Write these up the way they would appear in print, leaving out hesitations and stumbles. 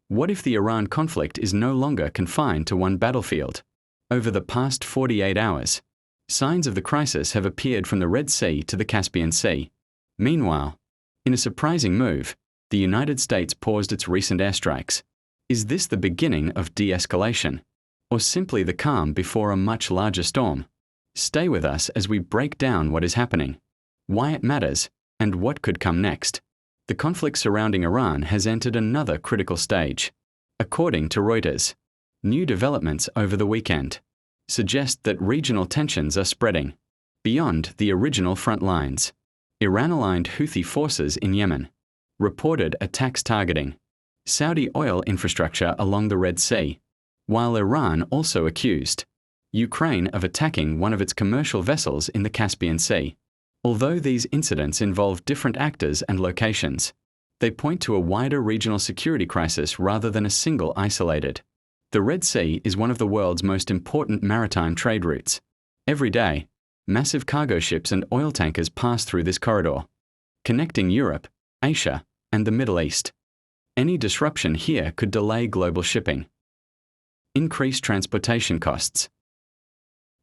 What if the Iran conflict is no longer confined to one battlefield? Over the past 48 hours, signs of the crisis have appeared from the Red Sea to the Caspian Sea. Meanwhile, in a surprising move, the United States paused its recent airstrikes. Is this the beginning of de-escalation, or simply the calm before a much larger storm? Stay with us as we break down what is happening, why it matters, and what could come next. The conflict surrounding Iran has entered another critical stage. According to Reuters, new developments over the weekend suggest that regional tensions are spreading beyond the original front lines. Iran-aligned Houthi forces in Yemen reported attacks targeting Saudi oil infrastructure along the Red Sea, while Iran also accused Ukraine of attacking one of its commercial vessels in the Caspian Sea. Although these incidents involve different actors and locations, they point to a wider regional security crisis rather than a single isolated. The Red Sea is one of the world's most important maritime trade routes. Every day, massive cargo ships and oil tankers pass through this corridor, connecting Europe, Asia, and the Middle East. Any disruption here could delay global shipping, increase transportation costs,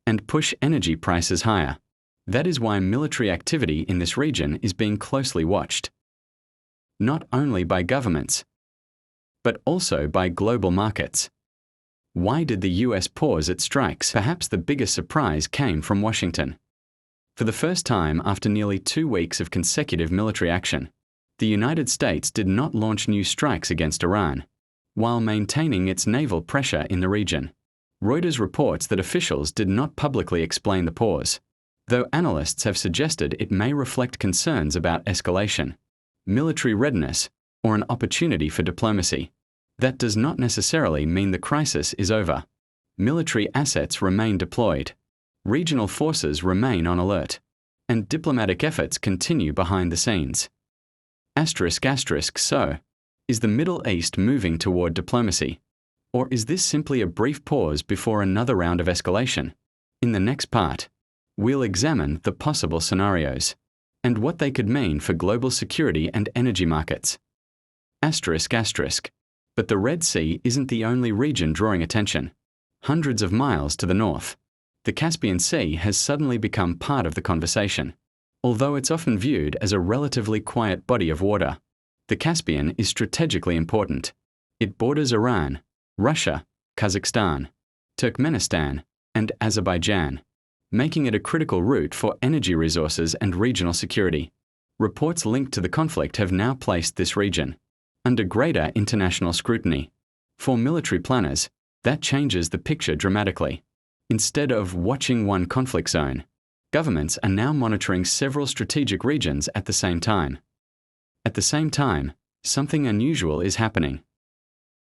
and push energy prices higher. That is why military activity in this region is being closely watched, not only by governments, but also by global markets. Why did the US pause its strikes? Perhaps the biggest surprise came from Washington. For the first time after nearly 2 weeks of consecutive military action, the United States did not launch new strikes against Iran, while maintaining its naval pressure in the region. Reuters reports that officials did not publicly explain the pause, though analysts have suggested it may reflect concerns about escalation, military readiness, or an opportunity for diplomacy. That does not necessarily mean the crisis is over. Military assets remain deployed, regional forces remain on alert, and diplomatic efforts continue behind the scenes. So, is the Middle East moving toward diplomacy? Or is this simply a brief pause before another round of escalation? In the next part, we'll examine the possible scenarios and what they could mean for global security and energy markets. But the Red Sea isn't the only region drawing attention. Hundreds of miles to the north, the Caspian Sea has suddenly become part of the conversation. Although it's often viewed as a relatively quiet body of water, the Caspian is strategically important. It borders Iran, Russia, Kazakhstan, Turkmenistan, and Azerbaijan, making it a critical route for energy resources and regional security. Reports linked to the conflict have now placed this region under greater international scrutiny. For military planners, that changes the picture dramatically. Instead of watching one conflict zone, governments are now monitoring several strategic regions at the same time. At the same time, something unusual is happening.